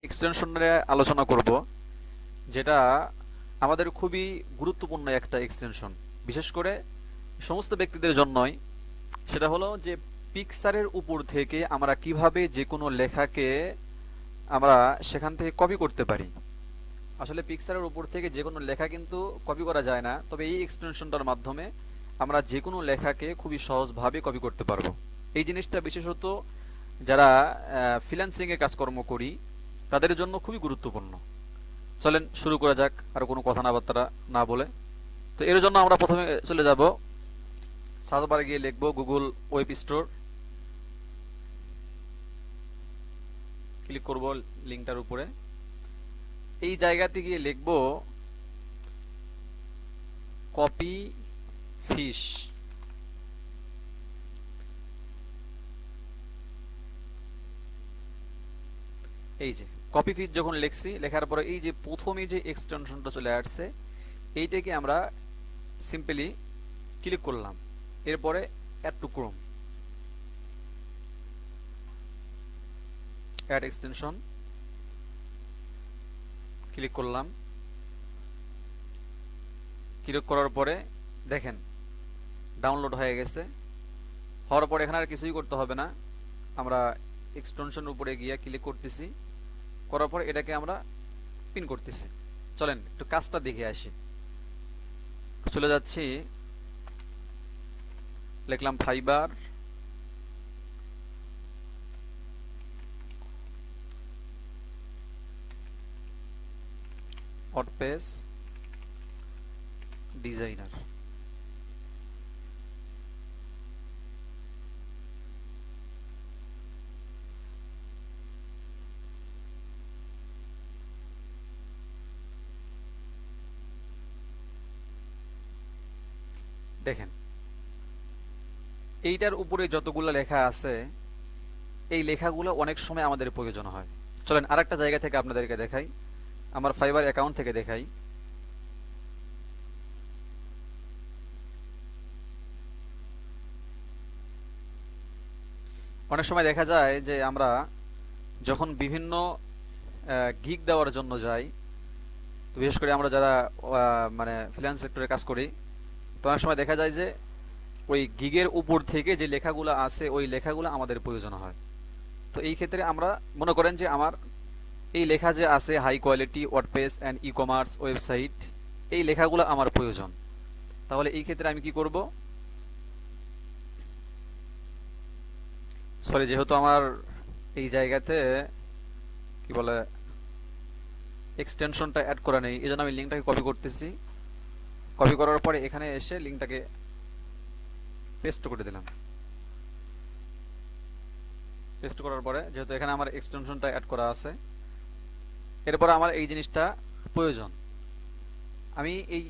Extension নিয়ে আলোচনা করব, যেটা আমাদের খুবই গুরুত্বপূর্ণ একটা এক্সটেনশন, বিশেষ করে সমস্ত ব্যক্তিদের জন্যই। সেটা হলো যে পিকচারের উপর থেকে আমরা কিভাবে যে কোনো লেখাকে আমরা সেখান থেকে কপি করতে পারি। আসলে পিকচারের উপর থেকে যে কোনো লেখা কিন্তু কপি করা যায় না, তবে এই এক্সটেনশনটার মাধ্যমে আমরা যে কোনো লেখাকে খুবই সহজভাবে কপি করতে পারবো। এই জিনিসটা বিশেষত যারা ফ্রিল্যান্সিংয়ে কাজকর্ম করি তাদের জন্য খুবই গুরুত্বপূর্ণ। চলেন শুরু করা যাক, আর কোনো কথা না বার্তা না বলে। তো এর জন্য আমরা প্রথমে চলে যাব সার্চ বারে, গিয়ে লিখব গুগল ওয়েব স্টোর, ক্লিক করব লিঙ্কটার উপরে। এই জায়গাতে গিয়ে লিখব কপি ফিশ। এই যে কপি ফিশ যখন লিখছি, লেখার পরে এই যে প্রথমে যে এক্সটেনশনটা চলে আসছে এইটাকে আমরা সিম্পলি ক্লিক করলাম। এরপরে add to Chrome, add extension click করলাম। ক্লিক করার পরে দেখেন ডাউনলোড হয়ে গেছে। হওয়ার পরে এখানে আর কিছুই করতে হবে না, আমরা এক্সটেনশনের উপরে গিয়ে ক্লিক করতেছি, করার পর এটাকে আমরা পিন করতেছি। চলেন একটু কাজটা দেখে আসি। চলে যাচ্ছি, লিখলাম ফাইবার, ওয়ার্ডপ্রেস ডিজাইনার। দেখেন এইটার উপরে যতগুলো লেখা আছে, এই লেখাগুলো অনেক সময় আমাদের প্রয়োজন হয়। চলেন আরেকটা জায়গা থেকে আপনাদেরকে দেখাই, আমার ফাইবার অ্যাকাউন্ট থেকে দেখাই। অনেক সময় দেখা যায় যে আমরা যখন বিভিন্ন গিগ দেওয়ার জন্য যাই, তো বিশেষ করে আমরা যারা মানে ফ্রিল্যান্স সেক্টরে কাজ করি, তো অনেক সময় দেখা যায় যে ওই গিগের উপর থেকে যে লেখাগুলো আছে ওই লেখাগুলো আমাদের প্রয়োজন হয়। তো এই ক্ষেত্রে আমরা মনে করেন যে আমার এই লেখা যে আছে high quality WordPress and e commerce website, এই লেখাগুলো আমার প্রয়োজন। তাহলে এই ক্ষেত্রে আমি কি করব, সরি যেহেতু আমার এই জায়গাতে কি বলে এক্সটেনশনটা অ্যাড করা নেই, এই জন্য আমি লিঙ্কটাকে কপি করতেছি। কপি করার পরে এখানে এসে লিঙ্কটাকে পেস্ট করে দিলাম। পেস্ট করার পরে যেহেতু এখানে আমার এক্সটেনশনটা অ্যাড করা আছে, এরপর আমার এই জিনিসটা প্রয়োজন। আমি এই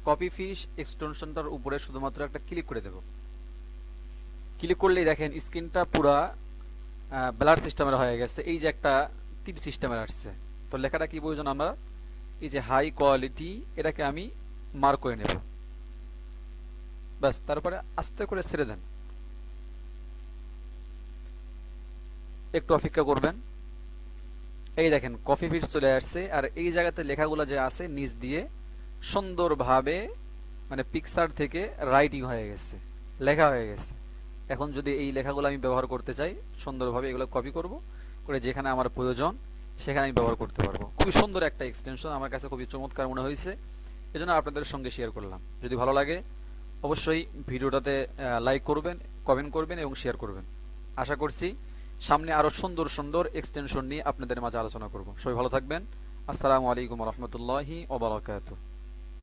কপি ফিশ এক্সটেনশনটার উপরে শুধুমাত্র একটা ক্লিক করে দেব। ক্লিক করলেই দেখেন স্ক্রিনটা পুরা ব্লার সিস্টেমের হয়ে গেছে। এই যে একটা তীর সিস্টেমের আসছে, তো লেখাটা কি প্রয়োজন, আমরা এই যে হাই কোয়ালিটি এটাকে আমি মার্ক করে নেব। ব্যাস, তারপরে আস্তে করে ছেড়ে দেন, একটু অপেক্ষা করবেন। এই দেখেন কপি ফিশ চলে আসছে, আর এই জায়গাতে লেখাগুলো যে আছে নিচ দিয়ে সুন্দরভাবে মানে পিকচার থেকে রাইটিং হয়ে গেছে, লেখা হয়ে গেছে। এখন যদি এই লেখাগুলো আমি ব্যবহার করতে চাই, সুন্দরভাবে এগুলো কপি করব, করে যেখানে আমার প্রয়োজন সেখানে আমি ব্যবহার করতে পারবো। খুবই সুন্দর একটা এক্সটেনশন, আমার কাছে খুবই চমৎকার মনে হয়েছে, এজন্য আপনাদের সঙ্গে শেয়ার করলাম। যদি ভালো লাগে অবশ্যই ভিডিওটাতে লাইক করবেন, কমেন্ট করবেন এবং শেয়ার করবেন। আশা করছি সামনে আরও সুন্দর সুন্দর এক্সটেনশন নিয়ে আপনাদের মাঝে আলোচনা করব। সবাই ভালো থাকবেন। আসসালামু আলাইকুম রহমতুল্লাহি ওয়া বারাকাতুহু।